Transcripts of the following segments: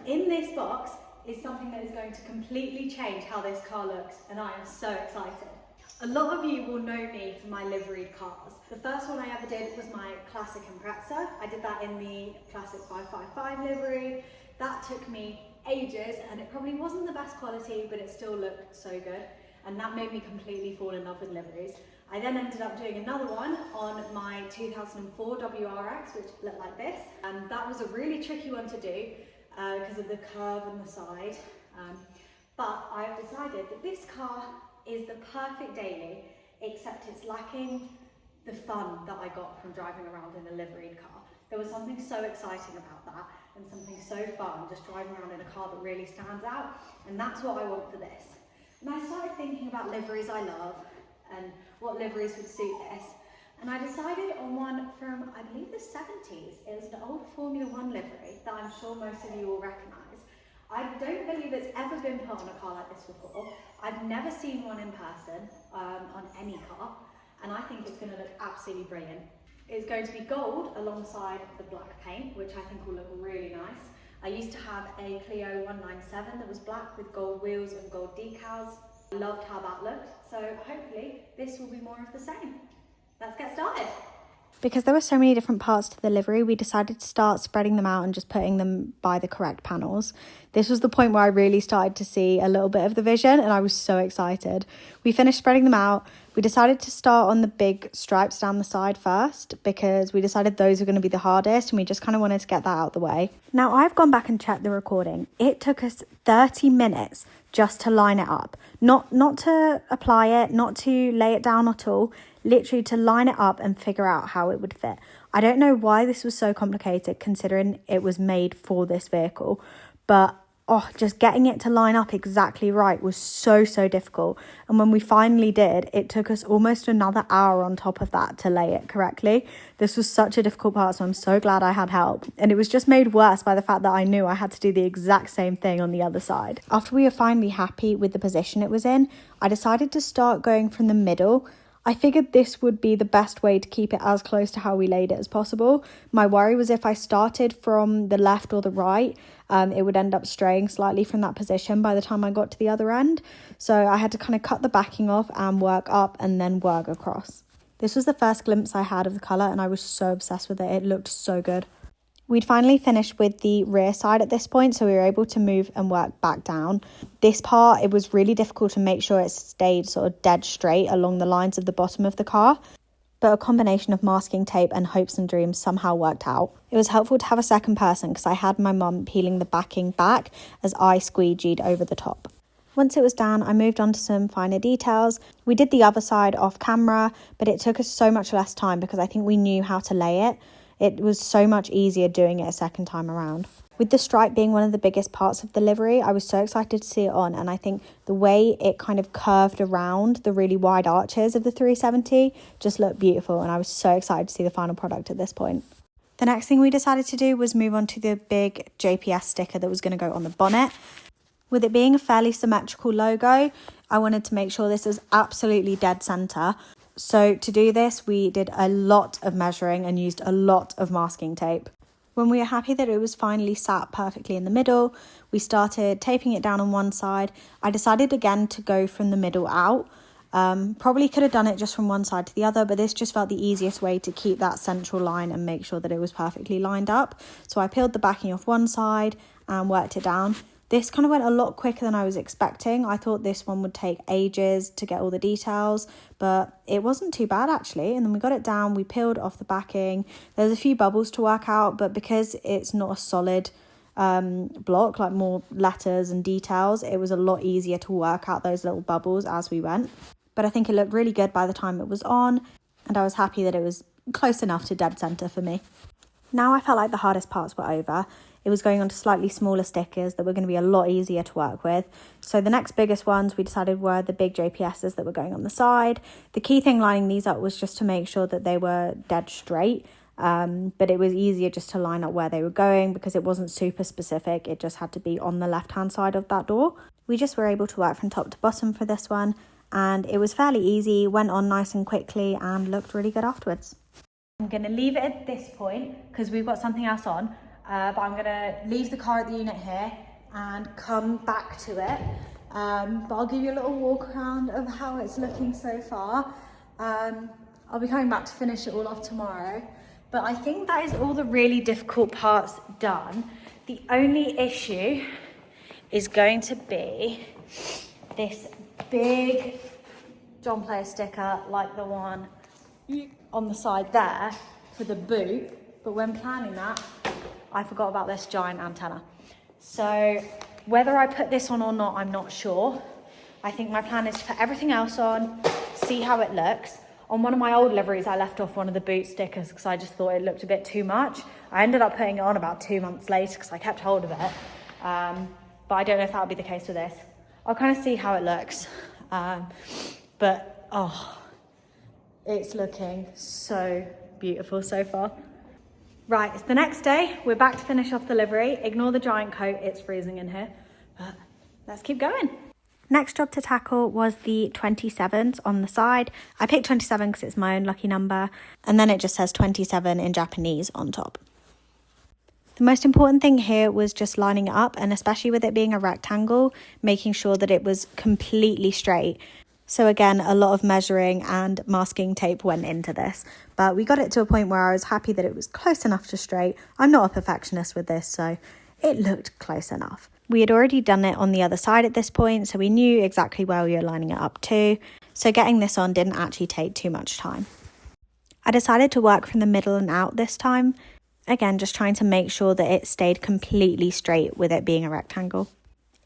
in this box is something that is going to completely change how this car looks, and I am so excited. A lot of you will know me for my liveried cars. The first one I ever did was my classic Impreza. I did that in the classic 555 livery. That took me ages, and it probably wasn't the best quality, but it still looked so good. And that made me completely fall in love with liveries. I then ended up doing another one on my 2004 WRX, which looked like this. And that was a really tricky one to do because of the curve on the side. But I've decided that this car is the perfect daily, except it's lacking the fun that I got from driving around in a liveried car. There was something so exciting about that, and something so fun just driving around in a car that really stands out, and that's what I want for this. And I started thinking about liveries I love and what liveries would suit this, and I decided on one from, I believe, the 70s. It was an old Formula 1 livery that I'm sure most of you will recognise. I don't believe it's ever been put on a car like this before. I've never seen one in person on any car, and I think it's going to look absolutely brilliant. It's going to be gold alongside the black paint, which I think will look really nice. I used to have a Clio 197 that was black with gold wheels and gold decals. I loved how that looked, so hopefully this will be more of the same. Let's get started. Because there were so many different parts to the livery, we decided to start spreading them out and just putting them by the correct panels. This was the point where I really started to see a little bit of the vision, and I was so excited. We finished spreading them out. We decided to start on the big stripes down the side first because we decided those were going to be the hardest, and we just kind of wanted to get that out of the way. Now, I've gone back and checked the recording. It took us 30 minutes just to line it up. Not to apply it, not to lay it down at all. Literally to line it up and figure out how it would fit. I don't know why this was so complicated considering it was made for this vehicle, but just getting it to line up exactly right was so difficult. And when we finally did, it took us almost another hour on top of that to lay it correctly. This was such a difficult part, so I'm so glad I had help. And it was just made worse by the fact that I knew I had to do the exact same thing on the other side. After we were finally happy with the position it was in, I decided to start going from the middle. I figured this would be the best way to keep it as close to how we laid it as possible. My worry was if I started from the left or the right, it would end up straying slightly from that position by the time I got to the other end. So I had to kind of cut the backing off and work up and then work across. This was the first glimpse I had of the colour, and I was so obsessed with it. It looked so good. We'd finally finished with the rear side at this point, so we were able to move and work back down. This part, it was really difficult to make sure it stayed sort of dead straight along the lines of the bottom of the car, but a combination of masking tape and hopes and dreams somehow worked out. It was helpful to have a second person because I had my mum peeling the backing back as I squeegeed over the top. Once it was done, I moved on to some finer details. We did the other side off camera, but it took us so much less time because I think we knew how to lay it. It was so much easier doing it a second time around. With the stripe being one of the biggest parts of the livery, I was so excited to see it on, and I think the way it kind of curved around the really wide arches of the 370 just looked beautiful, and I was so excited to see the final product at this point. The next thing we decided to do was move on to the big JPS sticker that was going to go on the bonnet. With it being a fairly symmetrical logo, I wanted to make sure this was absolutely dead center. So to do this, we did a lot of measuring and used a lot of masking tape. When we were happy that it was finally sat perfectly in the middle, we started taping it down on one side. I decided again to go from the middle out. Probably could have done it just from one side to the other, but this just felt the easiest way to keep that central line and make sure that it was perfectly lined up. So I peeled the backing off one side and worked it down. This kind of went a lot quicker than I was expecting. I thought this one would take ages to get all the details, but it wasn't too bad actually. And then we got it down, we peeled off the backing. There's a few bubbles to work out, but because it's not a solid block, like more letters and details, it was a lot easier to work out those little bubbles as we went. But I think it looked really good by the time it was on, and I was happy that it was close enough to dead center for me. Now I felt like the hardest parts were over. It was going on to slightly smaller stickers that were going to be a lot easier to work with. So the next biggest ones we decided were the big JPSs that were going on the side. The key thing lining these up was just to make sure that they were dead straight. But it was easier just to line up where they were going because it wasn't super specific. It just had to be on the left-hand side of that door. We just were able to work from top to bottom for this one. And it was fairly easy, went on nice and quickly and looked really good afterwards. I'm going to leave it at this point because we've got something else on. but I'm gonna leave the car at the unit here and come back to it. But I'll give you a little walk around of how it's looking so far. I'll be coming back to finish it all off tomorrow. But I think that is all the really difficult parts done. The only issue is going to be this big John Player sticker like the one on the side there for the boot. But when planning that, I forgot about this giant antenna. So whether I put this on or not, I'm not sure. I think my plan is to put everything else on, see how it looks. On one of my old liveries, I left off one of the boot stickers because I just thought it looked a bit too much. I ended up putting it on about 2 months later because I kept hold of it. But I don't know if that would be the case with this. I'll kind of see how it looks. But, oh, it's looking so beautiful so far. Right, it's the next day. We're back to finish off the livery. Ignore the giant coat, it's freezing in here. But let's keep going. Next job to tackle was the 27s on the side. I picked 27 because it's my own lucky number. And then it just says 27 in Japanese on top. The most important thing here was just lining it up, and especially with it being a rectangle, making sure that it was completely straight. So again, a lot of measuring and masking tape went into this, but we got it to a point where I was happy that it was close enough to straight. I'm not a perfectionist with this, so it looked close enough. We had already done it on the other side at this point, so we knew exactly where we were lining it up to. So getting this on didn't actually take too much time. I decided to work from the middle and out this time. Again, just trying to make sure that it stayed completely straight with it being a rectangle.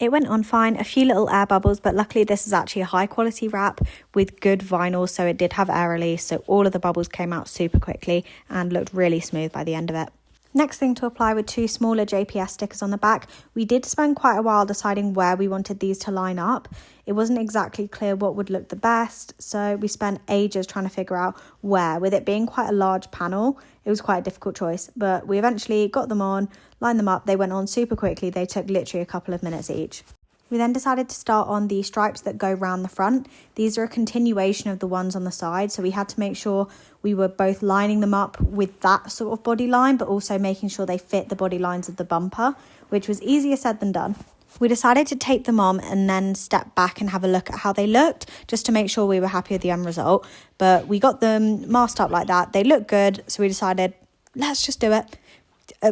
It went on fine, a few little air bubbles, but luckily this is actually a high quality wrap with good vinyl, so it did have air release, so all of the bubbles came out super quickly and looked really smooth by the end of it. Next thing to apply were 2 smaller JPS stickers on the back. We did spend quite a while deciding where we wanted these to line up. It wasn't exactly clear what would look the best, so we spent ages trying to figure out where. With it being quite a large panel, it was quite a difficult choice, but we eventually got them on, lined them up. They went on super quickly. They took literally a couple of minutes each. We then decided to start on the stripes that go round the front. These are a continuation of the ones on the side, so we had to make sure we were both lining them up with that sort of body line, but also making sure they fit the body lines of the bumper, which was easier said than done. We decided to tape them on and then step back and have a look at how they looked, just to make sure we were happy with the end result. But we got them masked up like that. They look good, so we decided, let's just do it.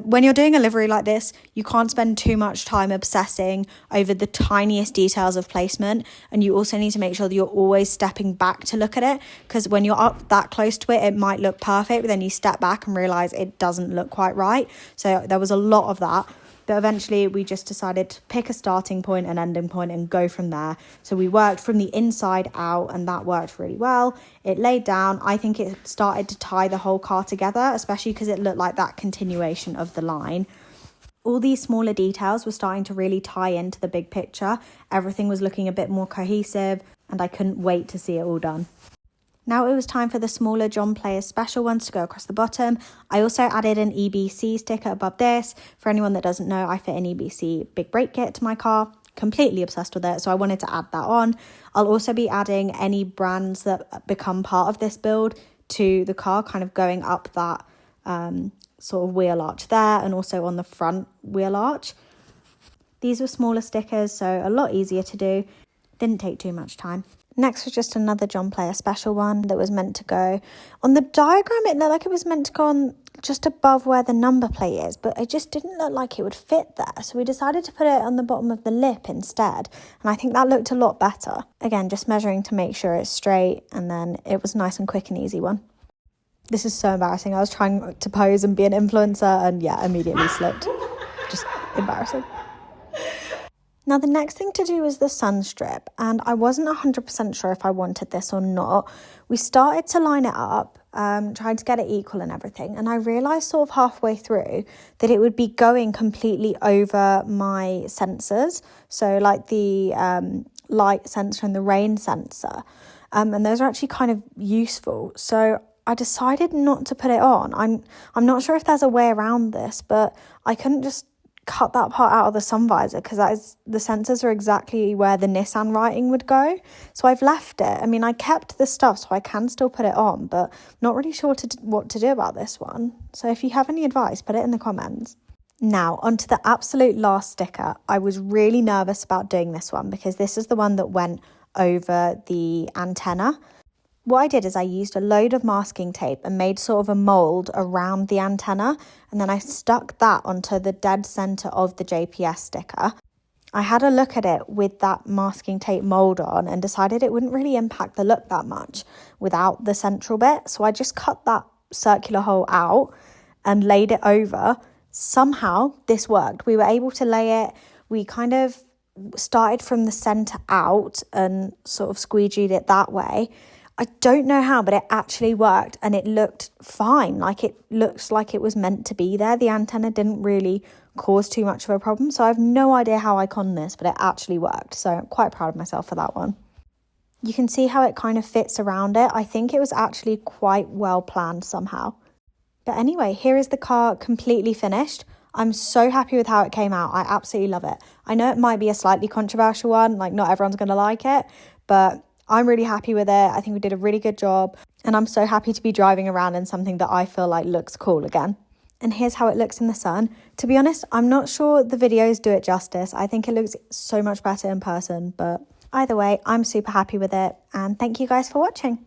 When you're doing a livery like this, you can't spend too much time obsessing over the tiniest details of placement, and you also need to make sure that you're always stepping back to look at it, because when you're up that close to it, it might look perfect, but then you step back and realize it doesn't look quite right. So there was a lot of that. But eventually we just decided to pick a starting point and ending point and go from there. So we worked from the inside out, and that worked really well. It laid down. I think it started to tie the whole car together, especially because it looked like that continuation of the line. All these smaller details were starting to really tie into the big picture. Everything was looking a bit more cohesive, and I couldn't wait to see it all done. Now it was time for the smaller John Player special ones to go across the bottom. I also added an EBC sticker above this. For anyone that doesn't know, I fit an EBC big brake kit to my car. Completely obsessed with it, so I wanted to add that on. I'll also be adding any brands that become part of this build to the car, kind of going up that sort of wheel arch there, and also on the front wheel arch. These were smaller stickers, so a lot easier to do. Didn't take too much time. Next was just another John Player special one that was meant to go on the diagram. It looked like it was meant to go on just above where the number plate is, but it just didn't look like it would fit there. So we decided to put it on the bottom of the lip instead. And I think that looked a lot better. Again, just measuring to make sure it's straight, and then it was nice and quick and easy one. This is so embarrassing. I was trying to pose and be an influencer, and yeah, immediately slipped. Just embarrassing. Now the next thing to do was the sun strip, and I wasn't 100% sure if I wanted this or not. We started to line it up, trying to get it equal and everything, and I realised sort of halfway through that it would be going completely over my sensors, so like the light sensor and the rain sensor, and those are actually kind of useful, so I decided not to put it on. I'm not sure if there's a way around this, but I couldn't just cut that part out of the sun visor, because the sensors are exactly where the Nissan writing would go. So I've left it. I mean, I kept the stuff so I can still put it on, but not really sure what to do about this one. So if you have any advice, put it in the comments. Now, onto the absolute last sticker. I was really nervous about doing this one because this is the one that went over the antenna. What I did is I used a load of masking tape and made sort of a mould around the antenna, and then I stuck that onto the dead centre of the JPS sticker. I had a look at it with that masking tape mould on and decided it wouldn't really impact the look that much without the central bit. So I just cut that circular hole out and laid it over. Somehow this worked. We were able to lay it. We kind of started from the centre out and sort of squeegeed it that way. I don't know how, but it actually worked and it looked fine. Like, it looks like it was meant to be there. The antenna didn't really cause too much of a problem. So I have no idea how I conned this, but it actually worked. So I'm quite proud of myself for that one. You can see how it kind of fits around it. I think it was actually quite well planned somehow. But anyway, here is the car completely finished. I'm so happy with how it came out. I absolutely love it. I know it might be a slightly controversial one, like not everyone's going to like it, but I'm really happy with it. I think we did a really good job, and I'm so happy to be driving around in something that I feel like looks cool again. And here's how it looks in the sun. To be honest, I'm not sure the videos do it justice. I think it looks so much better in person, but either way, I'm super happy with it, and thank you guys for watching.